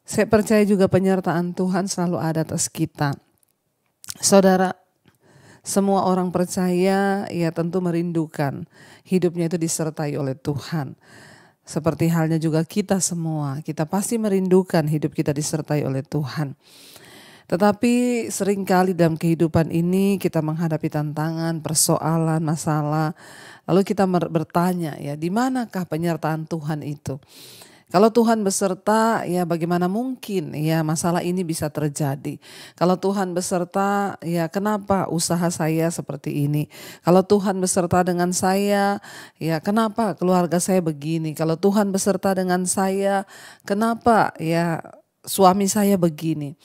Saya percaya juga penyertaan Tuhan selalu ada atas kita. Saudara, semua orang percaya ya tentu merindukan hidupnya itu disertai oleh Tuhan. Seperti halnya juga kita semua, kita pasti merindukan hidup kita disertai oleh Tuhan. Tetapi seringkali dalam kehidupan ini kita menghadapi tantangan, persoalan, masalah. Lalu kita bertanya ya, di manakah penyertaan Tuhan itu? Kalau Tuhan beserta, ya bagaimana mungkin ya masalah ini bisa terjadi. Kalau Tuhan beserta, ya kenapa usaha saya seperti ini. Kalau Tuhan beserta dengan saya, ya kenapa keluarga saya begini. Kalau Tuhan beserta dengan saya, kenapa ya suami saya begini.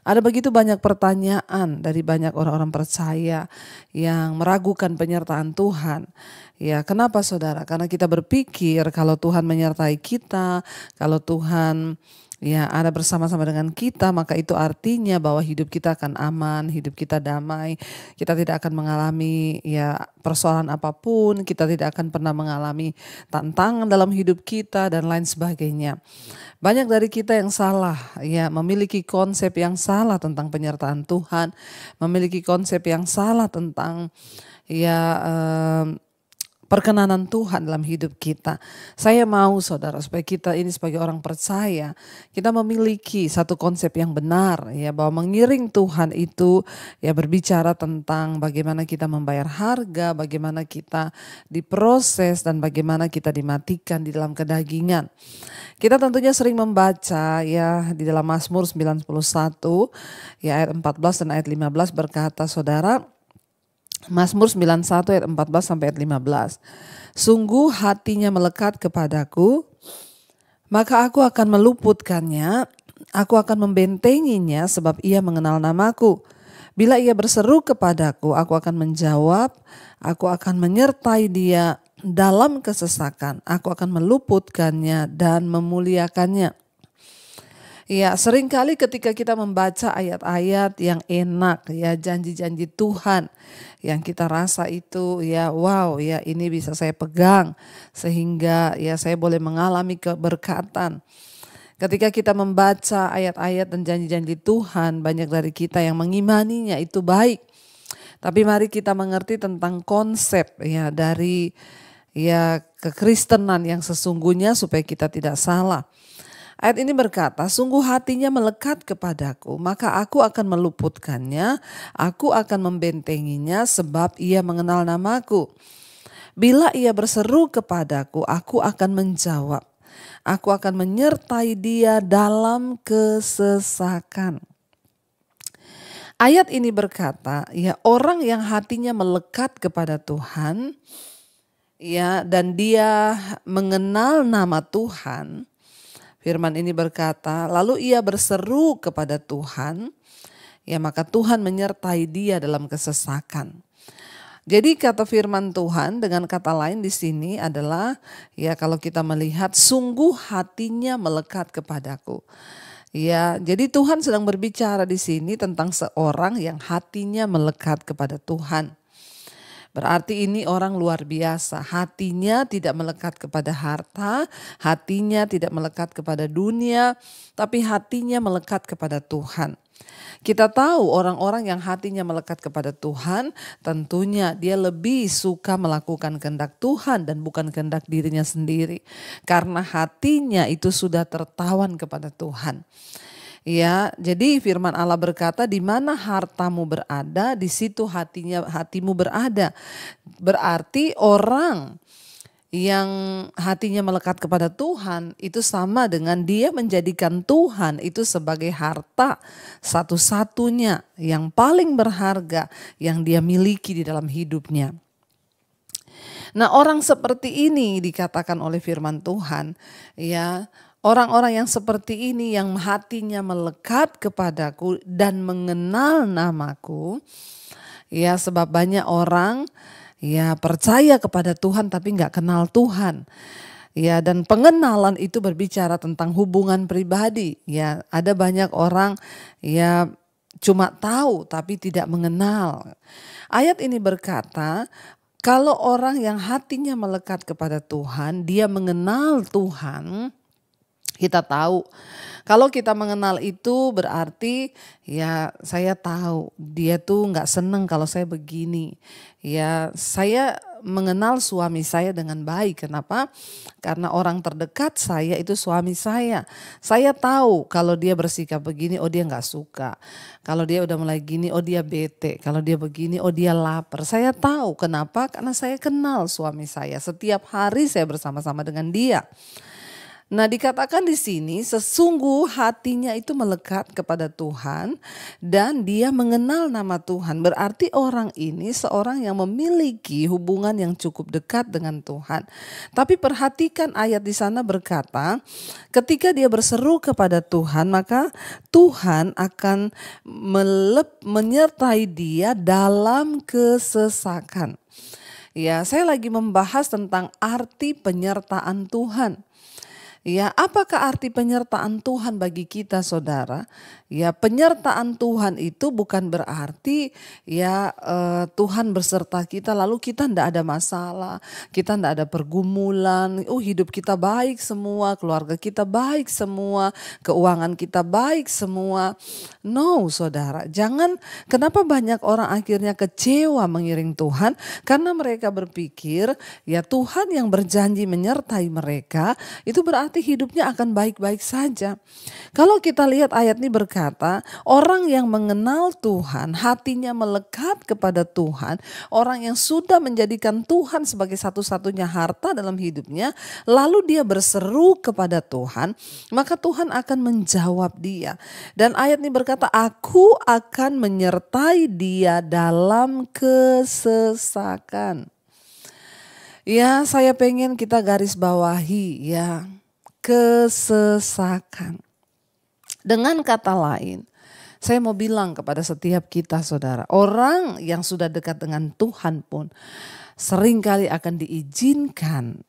Ada begitu banyak pertanyaan dari banyak orang-orang percaya yang meragukan penyertaan Tuhan. Ya, kenapa saudara? Karena kita berpikir kalau Tuhan menyertai kita, kalau Tuhan ya ada bersama-sama dengan kita, maka itu artinya bahwa hidup kita akan aman, hidup kita damai, kita tidak akan mengalami ya persoalan apapun, kita tidak akan pernah mengalami tantangan dalam hidup kita dan lain sebagainya. Banyak dari kita yang salah, ya memiliki konsep yang salah tentang penyertaan Tuhan, memiliki konsep yang salah tentang ya perkenanan Tuhan dalam hidup kita. Saya mau saudara supaya kita ini sebagai orang percaya, kita memiliki satu konsep yang benar ya bahwa mengiring Tuhan itu ya berbicara tentang bagaimana kita membayar harga, bagaimana kita diproses dan bagaimana kita dimatikan di dalam kedagingan. Kita tentunya sering membaca ya di dalam Mazmur 91 ya ayat 14 dan ayat 15 berkata saudara, Mazmur 91 ayat 14 sampai ayat 15. Sungguh hatinya melekat kepadaku, maka aku akan meluputkannya, aku akan membentenginya sebab ia mengenal namaku. Bila ia berseru kepadaku, aku akan menjawab, aku akan menyertai dia dalam kesesakan, aku akan meluputkannya dan memuliakannya. Ya, seringkali ketika kita membaca ayat-ayat yang enak, ya janji-janji Tuhan yang kita rasa itu ya wow ya ini bisa saya pegang sehingga ya saya boleh mengalami keberkatan. Ketika kita membaca ayat-ayat dan janji-janji Tuhan, banyak dari kita yang mengimaninya itu baik. Tapi mari kita mengerti tentang konsep ya dari ya kekristenan yang sesungguhnya supaya kita tidak salah. Ayat ini berkata, sungguh hatinya melekat kepadaku, maka aku akan meluputkannya, aku akan membentenginya sebab ia mengenal namaku. Bila ia berseru kepadaku, aku akan menjawab, aku akan menyertai dia dalam kesesakan. Ayat ini berkata, ya orang yang hatinya melekat kepada Tuhan, ya dan dia mengenal nama Tuhan. Firman ini berkata, lalu ia berseru kepada Tuhan, ya maka Tuhan menyertai dia dalam kesesakan. Jadi kata firman Tuhan dengan kata lain di sini adalah, ya kalau kita melihat sungguh hatinya melekat kepadaku. Ya, jadi Tuhan sedang berbicara di sini tentang seorang yang hatinya melekat kepada Tuhan. Berarti ini orang luar biasa, hatinya tidak melekat kepada harta, hatinya tidak melekat kepada dunia, tapi hatinya melekat kepada Tuhan. Kita tahu orang-orang yang hatinya melekat kepada Tuhan, tentunya dia lebih suka melakukan kehendak Tuhan dan bukan kehendak dirinya sendiri. Karena hatinya itu sudah tertawan kepada Tuhan. Ya, jadi firman Allah berkata, di mana hartamu berada, di situ hatimu berada. Berarti orang yang hatinya melekat kepada Tuhan itu sama dengan dia menjadikan Tuhan itu sebagai harta satu-satunya yang paling berharga yang dia miliki di dalam hidupnya. Nah, orang seperti ini dikatakan oleh firman Tuhan, ya. Orang-orang yang seperti ini yang hatinya melekat kepadaku dan mengenal namaku. Ya, sebab banyak orang ya percaya kepada Tuhan tapi nggak kenal Tuhan. Ya, dan pengenalan itu berbicara tentang hubungan pribadi. Ya, ada banyak orang ya cuma tahu tapi tidak mengenal. Ayat ini berkata, kalau orang yang hatinya melekat kepada Tuhan, dia mengenal Tuhan. Kita tahu kalau kita mengenal itu berarti ya saya tahu dia tuh nggak seneng kalau saya begini. Ya saya mengenal suami saya dengan baik. Kenapa? Karena orang terdekat saya itu suami saya. Saya tahu kalau dia bersikap begini, oh dia nggak suka. Kalau dia udah mulai gini, oh dia bete. Kalau dia begini, oh dia lapar. Saya tahu kenapa? Karena saya kenal suami saya. Setiap hari saya bersama-sama dengan dia. Nah, dikatakan di sini sesungguh hatinya itu melekat kepada Tuhan dan dia mengenal nama Tuhan. Berarti orang ini seorang yang memiliki hubungan yang cukup dekat dengan Tuhan. Tapi perhatikan ayat di sana berkata, ketika dia berseru kepada Tuhan, maka Tuhan akan menyertai dia dalam kesesakan. Ya, saya lagi membahas tentang arti penyertaan Tuhan. Ya, apakah arti penyertaan Tuhan bagi kita, saudara? Ya, penyertaan Tuhan itu bukan berarti ya Tuhan berserta kita lalu kita ndak ada masalah, kita ndak ada pergumulan, hidup kita baik semua, keluarga kita baik semua, keuangan kita baik semua. No, saudara, jangan. Kenapa banyak orang akhirnya kecewa mengiring Tuhan? Karena mereka berpikir ya Tuhan yang berjanji menyertai mereka itu berarti hidupnya akan baik-baik saja. Kalau kita lihat ayat ini berkata, orang yang mengenal Tuhan, hatinya melekat kepada Tuhan, orang yang sudah menjadikan Tuhan sebagai satu-satunya harta dalam hidupnya, lalu dia berseru kepada Tuhan, maka Tuhan akan menjawab dia. Dan ayat ini berkata, aku akan menyertai dia dalam kesesakan. Ya, saya pengen kita garis bawahi ya, kesesakan. Dengan kata lain, saya mau bilang kepada setiap kita, saudara, orang yang sudah dekat dengan Tuhan pun seringkali akan diizinkan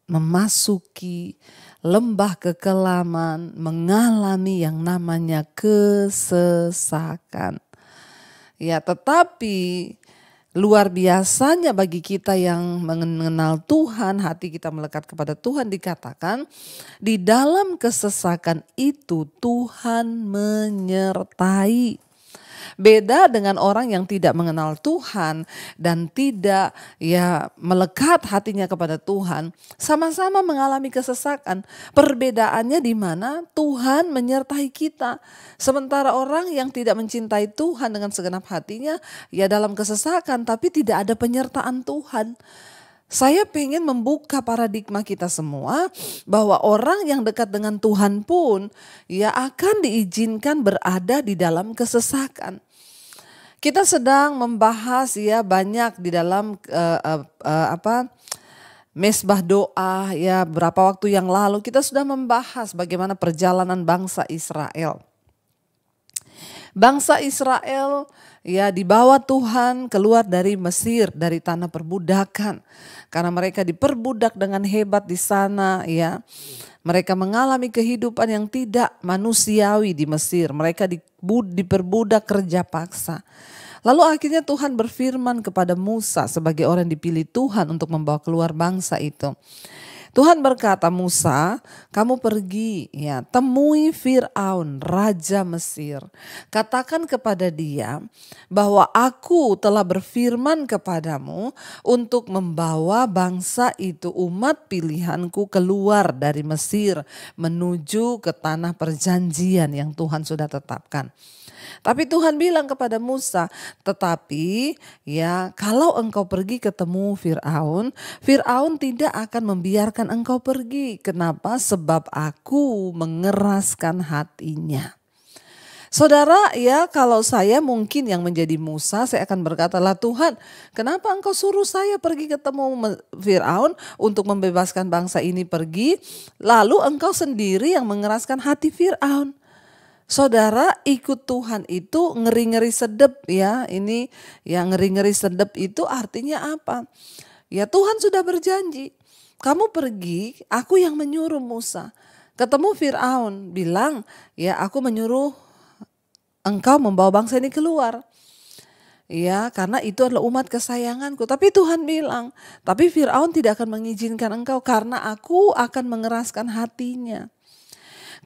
memasuki lembah kekelaman, mengalami yang namanya kesesakan. Ya, tetapi luar biasanya bagi kita yang mengenal Tuhan, hati kita melekat kepada Tuhan, dikatakan di dalam kesesakan itu Tuhan menyertai. Beda dengan orang yang tidak mengenal Tuhan dan tidak ya melekat hatinya kepada Tuhan, sama-sama mengalami kesesakan. Perbedaannya di mana Tuhan menyertai kita. Sementara orang yang tidak mencintai Tuhan dengan segenap hatinya ya dalam kesesakan tapi tidak ada penyertaan Tuhan. Saya pengen membuka paradigma kita semua bahwa orang yang dekat dengan Tuhan pun ya akan diizinkan berada di dalam kesesakan. Kita sedang membahas ya banyak di dalam mesbah doa ya berapa waktu yang lalu kita sudah membahas bagaimana perjalanan bangsa Israel. Bangsa Israel ya dibawa Tuhan keluar dari Mesir, dari tanah perbudakan. Karena mereka diperbudak dengan hebat di sana ya. Mereka mengalami kehidupan yang tidak manusiawi di Mesir. Mereka diperbudak kerja paksa. Lalu akhirnya Tuhan berfirman kepada Musa sebagai orang yang dipilih Tuhan untuk membawa keluar bangsa itu. Tuhan berkata, Musa, kamu pergi ya, temui Fir'aun, raja Mesir. Katakan kepada dia bahwa aku telah berfirman kepadamu untuk membawa bangsa itu, umat pilihanku, keluar dari Mesir menuju ke tanah perjanjian yang Tuhan sudah tetapkan. Tapi Tuhan bilang kepada Musa, tetapi ya kalau engkau pergi ketemu Fir'aun, Fir'aun tidak akan membiarkan engkau pergi. Kenapa? Sebab aku mengeraskan hatinya. Saudara ya kalau saya mungkin yang menjadi Musa, saya akan berkata, lah Tuhan kenapa engkau suruh saya pergi ketemu Fir'aun untuk membebaskan bangsa ini pergi, lalu engkau sendiri yang mengeraskan hati Fir'aun. Saudara, ikut Tuhan itu ngeri-ngeri sedep ya. Ini yang ngeri-ngeri sedep itu artinya apa? Ya Tuhan sudah berjanji. Kamu pergi, aku yang menyuruh Musa. Ketemu Fir'aun, bilang ya aku menyuruh engkau membawa bangsa ini keluar. Ya karena itu adalah umat kesayanganku. Tapi Tuhan bilang, tapi Fir'aun tidak akan mengizinkan engkau karena aku akan mengeraskan hatinya.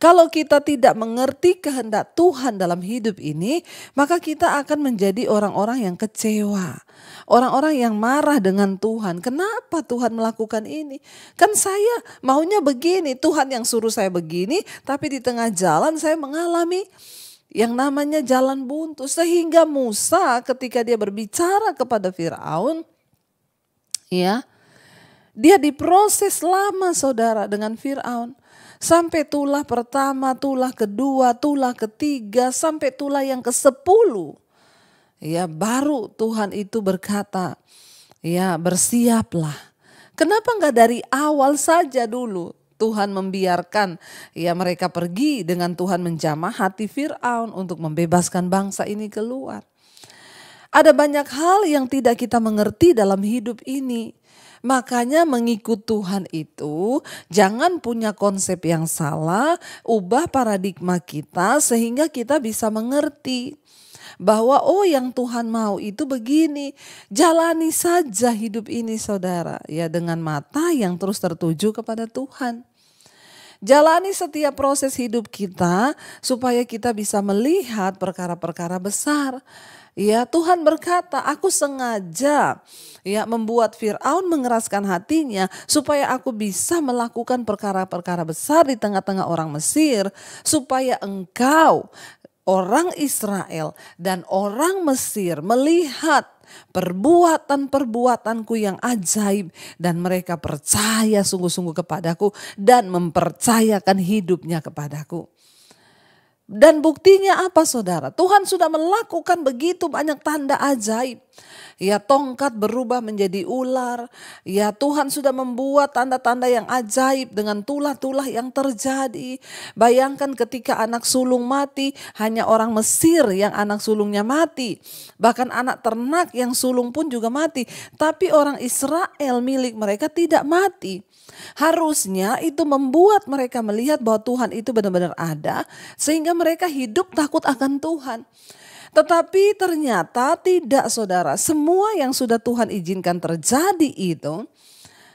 Kalau kita tidak mengerti kehendak Tuhan dalam hidup ini, maka kita akan menjadi orang-orang yang kecewa. Orang-orang yang marah dengan Tuhan. Kenapa Tuhan melakukan ini? Kan saya maunya begini, Tuhan yang suruh saya begini, tapi di tengah jalan saya mengalami yang namanya jalan buntu. Sehingga Musa ketika dia berbicara kepada Firaun, ya, dia diproses lama saudara dengan Firaun. Sampai tulah pertama, tulah kedua, tulah ketiga, sampai tulah yang ke-10. Ya, baru Tuhan itu berkata, ya bersiaplah. Kenapa enggak dari awal saja dulu Tuhan membiarkan ya mereka pergi dengan Tuhan menjamah hati Firaun untuk membebaskan bangsa ini keluar. Ada banyak hal yang tidak kita mengerti dalam hidup ini. Makanya mengikut Tuhan itu jangan punya konsep yang salah, ubah paradigma kita sehingga kita bisa mengerti bahwa oh yang Tuhan mau itu begini. Jalani saja hidup ini saudara, ya dengan mata yang terus tertuju kepada Tuhan. Jalani setiap proses hidup kita supaya kita bisa melihat perkara-perkara besar. Ya, Tuhan berkata, aku sengaja ya membuat Firaun mengeraskan hatinya supaya aku bisa melakukan perkara-perkara besar di tengah-tengah orang Mesir, supaya engkau orang Israel dan orang Mesir melihat perbuatan-perbuatanku yang ajaib dan mereka percaya sungguh-sungguh kepadaku dan mempercayakan hidupnya kepadaku. Dan buktinya apa saudara? Tuhan sudah melakukan begitu banyak tanda ajaib. Ya, tongkat berubah menjadi ular. Ya, Tuhan sudah membuat tanda-tanda yang ajaib dengan tulah-tulah yang terjadi. Bayangkan ketika anak sulung mati, hanya orang Mesir yang anak sulungnya mati. Bahkan anak ternak yang sulung pun juga mati. Tapi orang Israel milik mereka tidak mati. Harusnya itu membuat mereka melihat bahwa Tuhan itu benar-benar ada sehingga mereka hidup takut akan Tuhan. Tetapi ternyata tidak saudara, semua yang sudah Tuhan izinkan terjadi itu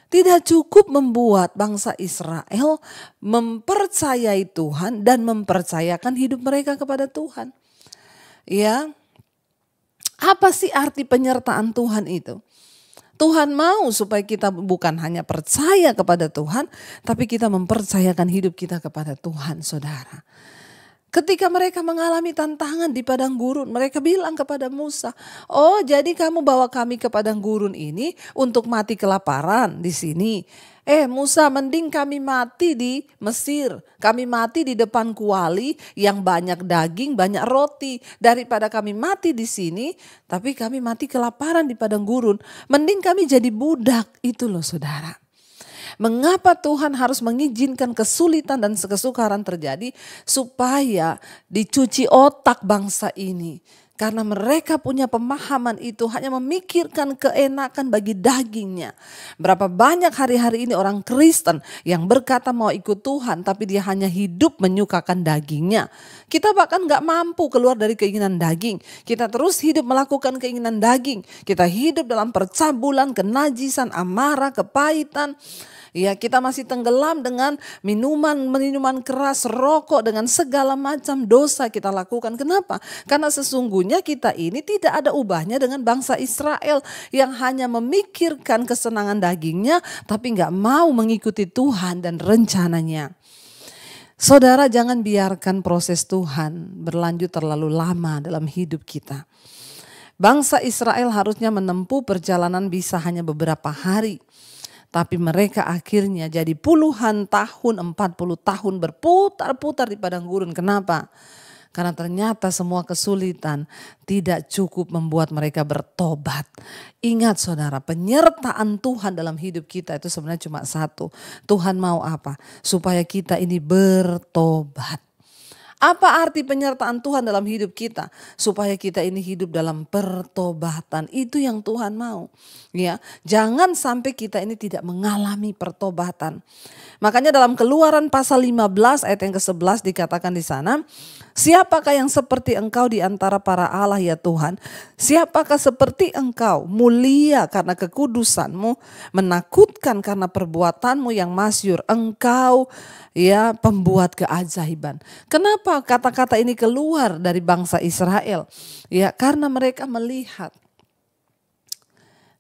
tidak cukup membuat bangsa Israel mempercayai Tuhan dan mempercayakan hidup mereka kepada Tuhan. Ya, apa sih arti penyertaan Tuhan itu? Tuhan mau supaya kita bukan hanya percaya kepada Tuhan, tapi kita mempercayakan hidup kita kepada Tuhan, saudara. Ketika mereka mengalami tantangan di padang gurun, mereka bilang kepada Musa, oh jadi kamu bawa kami ke padang gurun ini untuk mati kelaparan di sini. Musa, mending kami mati di Mesir, kami mati di depan kuali yang banyak daging, banyak roti, daripada kami mati di sini, tapi kami mati kelaparan di padang gurun. Mending kami jadi budak, itu loh saudara. Mengapa Tuhan harus mengizinkan kesulitan dan kesukaran terjadi? Supaya dicuci otak bangsa ini. Karena mereka punya pemahaman itu hanya memikirkan keenakan bagi dagingnya. Berapa banyak hari-hari ini orang Kristen yang berkata mau ikut Tuhan tapi dia hanya hidup menyukakan dagingnya. Kita bahkan gak mampu keluar dari keinginan daging. Kita terus hidup melakukan keinginan daging. Kita hidup dalam percabulan, kenajisan, amarah, kepahitan. Ya, kita masih tenggelam dengan minuman keras, rokok, dengan segala macam dosa kita lakukan. Kenapa? Karena sesungguhnya kita ini tidak ada ubahnya dengan bangsa Israel yang hanya memikirkan kesenangan dagingnya tapi gak mau mengikuti Tuhan dan rencananya. Saudara, jangan biarkan proses Tuhan berlanjut terlalu lama dalam hidup kita. Bangsa Israel harusnya menempuh perjalanan bisa hanya beberapa hari. Tapi mereka akhirnya jadi puluhan tahun, 40 tahun berputar-putar di padang gurun. Kenapa? Karena ternyata semua kesulitan tidak cukup membuat mereka bertobat. Ingat saudara, penyertaan Tuhan dalam hidup kita itu sebenarnya cuma satu. Tuhan mau apa? Supaya kita ini bertobat. Apa arti penyertaan Tuhan dalam hidup kita? Supaya kita ini hidup dalam pertobatan. Itu yang Tuhan mau. Ya, jangan sampai kita ini tidak mengalami pertobatan. Makanya dalam Keluaran pasal 15 ayat yang ke-11 dikatakan di sana, siapakah yang seperti engkau di antara para Allah ya Tuhan? Siapakah seperti engkau, mulia karena kekudusanmu, menakutkan karena perbuatanmu yang masyhur. Engkau ya pembuat keajaiban. Kenapa kata-kata ini keluar dari bangsa Israel? Ya, karena mereka melihat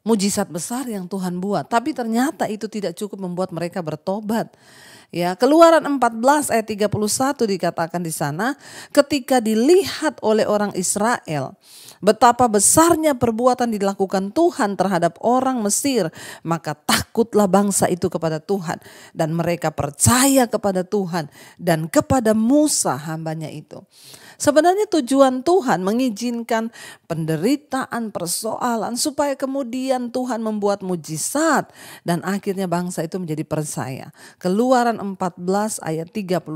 mujizat besar yang Tuhan buat, tapi ternyata itu tidak cukup membuat mereka bertobat. Ya, Keluaran 14 ayat 31 dikatakan di sana, ketika dilihat oleh orang Israel betapa besarnya perbuatan dilakukan Tuhan terhadap orang Mesir, maka takutlah bangsa itu kepada Tuhan dan mereka percaya kepada Tuhan dan kepada Musa hambanya itu. Sebenarnya tujuan Tuhan mengizinkan penderitaan, persoalan supaya kemudian Tuhan membuat mujizat dan akhirnya bangsa itu menjadi percaya. Keluaran 14 ayat 31.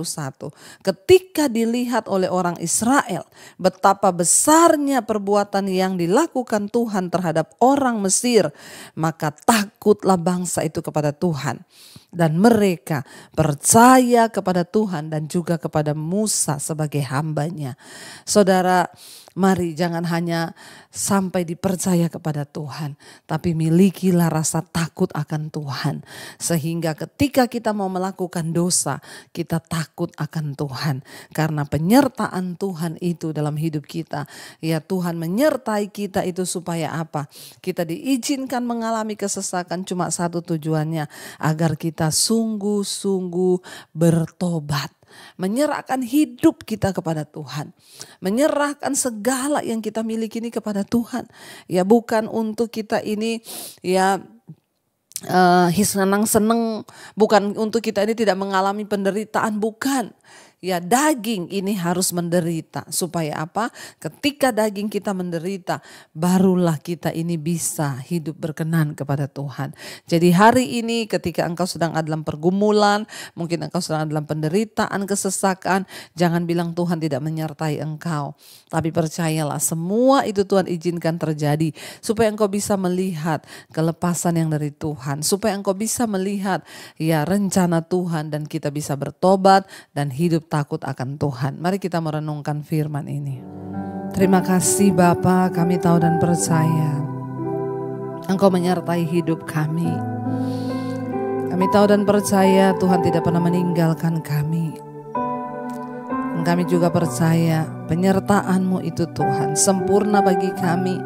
Ketika dilihat oleh orang Israel betapa besarnya perbuatan yang dilakukan Tuhan terhadap orang Mesir, maka takutlah bangsa itu kepada Tuhan. Dan mereka percaya kepada Tuhan dan juga kepada Musa sebagai hambanya. Saudara, mari jangan hanya sampai dipercaya kepada Tuhan, tapi milikilah rasa takut akan Tuhan. Sehingga ketika kita mau melakukan dosa, kita takut akan Tuhan. Karena penyertaan Tuhan itu dalam hidup kita. Ya, Tuhan menyertai kita itu supaya apa? Kita diizinkan mengalami kesesakan cuma satu tujuannya, agar kita sungguh-sungguh bertobat. Menyerahkan hidup kita kepada Tuhan. Menyerahkan segala yang kita miliki ini kepada Tuhan. Ya, bukan untuk kita ini ya senang-senang, bukan untuk kita ini tidak mengalami penderitaan, bukan. Ya, daging ini harus menderita supaya apa? Ketika daging kita menderita, barulah kita ini bisa hidup berkenan kepada Tuhan. Jadi hari ini ketika engkau sedang ada dalam pergumulan, mungkin engkau sedang ada dalam penderitaan, kesesakan, jangan bilang Tuhan tidak menyertai engkau. Tapi percayalah, semua itu Tuhan izinkan terjadi supaya engkau bisa melihat kelepasan yang dari Tuhan, supaya engkau bisa melihat ya rencana Tuhan dan kita bisa bertobat dan hidup takut akan Tuhan. Mari kita merenungkan firman ini. Terima kasih Bapa, kami tahu dan percaya Engkau menyertai hidup kami. Kami tahu dan percaya Tuhan tidak pernah meninggalkan kami. Dan kami juga percaya penyertaan-Mu itu Tuhan sempurna bagi kami.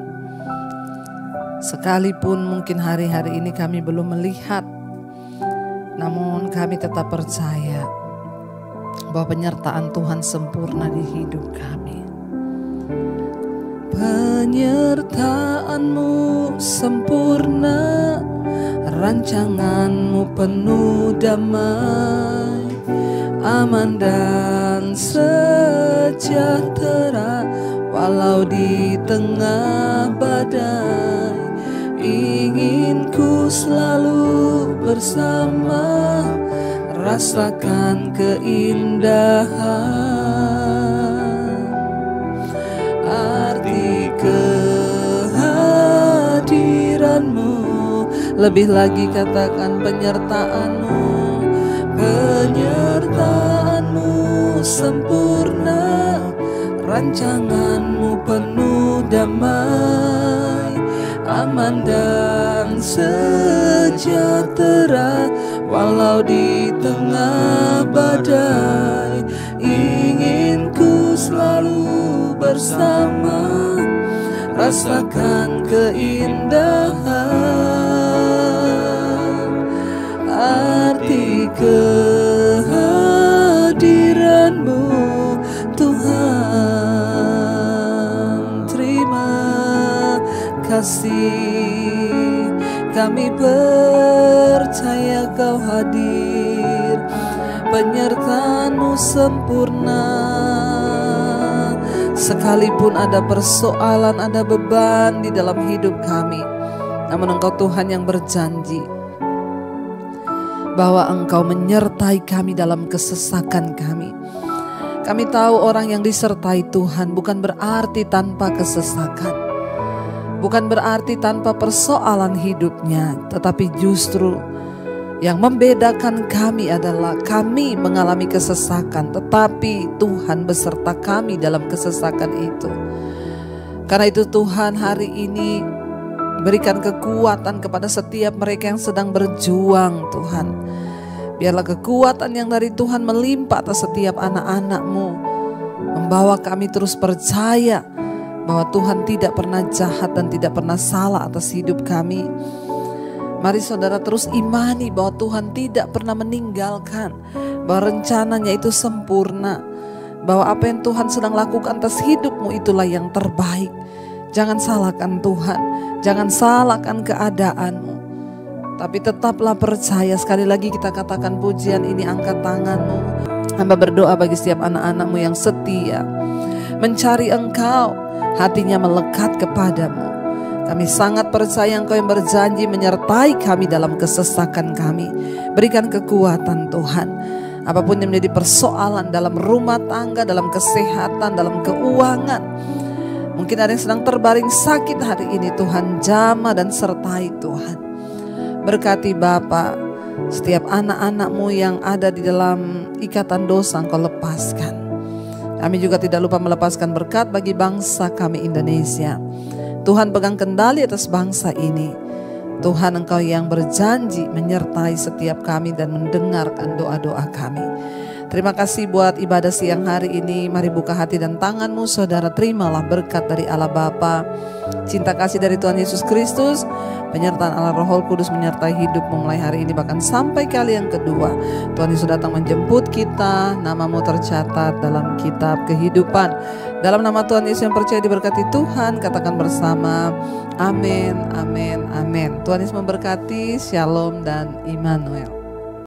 Sekalipun mungkin hari-hari ini kami belum melihat, namun kami tetap percaya bahwa penyertaan Tuhan sempurna di hidup kami. Penyertaan-Mu sempurna, rancangan-Mu penuh damai, aman dan sejahtera walau di tengah badai. Ingin ku selalu bersama, rasakan keindahan, arti kehadiran-Mu. Lebih lagi katakan penyertaan-Mu. Penyertaan-Mu sempurna, rancangan-Mu penuh damai, aman dan sejahtera walau di tengah badai. Ingin ku selalu bersama, rasakan keindahan, arti kehadiran-Mu Tuhan. Terima kasih, kami percaya Kau hadir, penyertaan-Mu sempurna. Sekalipun ada persoalan, ada beban di dalam hidup kami, namun Engkau Tuhan yang berjanji bahwa Engkau menyertai kami dalam kesesakan kami. Kami tahu orang yang disertai Tuhan bukan berarti tanpa kesesakan, bukan berarti tanpa persoalan hidupnya, tetapi justru yang membedakan kami adalah kami mengalami kesesakan, tetapi Tuhan beserta kami dalam kesesakan itu. Karena itu Tuhan hari ini berikan kekuatan kepada setiap mereka yang sedang berjuang Tuhan. Biarlah kekuatan yang dari Tuhan melimpah atas setiap anak-anak-Mu, membawa kami terus percaya bahwa Tuhan tidak pernah jahat dan tidak pernah salah atas hidup kami. Mari saudara terus imani bahwa Tuhan tidak pernah meninggalkan, bahwa rencananya itu sempurna, bahwa apa yang Tuhan sedang lakukan atas hidupmu itulah yang terbaik. Jangan salahkan Tuhan, jangan salahkan keadaanmu, tapi tetaplah percaya. Sekali lagi kita katakan pujian ini, angkat tanganmu. Hamba berdoa bagi setiap anak-anakmu yang setia, mencari Engkau, hatinya melekat kepadamu. Kami sangat percaya Engkau yang berjanji menyertai kami dalam kesesakan kami. Berikan kekuatan Tuhan. Apapun yang menjadi persoalan dalam rumah tangga, dalam kesehatan, dalam keuangan. Mungkin ada yang sedang terbaring sakit hari ini, Tuhan jamah dan sertai Tuhan. Berkati Bapa, setiap anak-anak-Mu yang ada di dalam ikatan dosa Engkau lepaskan. Kami juga tidak lupa melepaskan berkat bagi bangsa kami Indonesia. Tuhan pegang kendali atas bangsa ini. Tuhan Engkau yang berjanji menyertai setiap kami dan mendengarkan doa-doa kami. Terima kasih buat ibadah siang hari ini. Mari buka hati dan tanganmu, saudara, terimalah berkat dari Allah Bapa, cinta kasih dari Tuhan Yesus Kristus, penyertaan Allah Roh Kudus menyertai hidupmu mulai hari ini bahkan sampai kali yang kedua. Tuhan Yesus datang menjemput kita, namamu tercatat dalam kitab kehidupan. Dalam nama Tuhan Yesus yang percaya diberkati Tuhan, katakan bersama, amin, amin, amin. Tuhan Yesus memberkati, shalom dan Immanuel.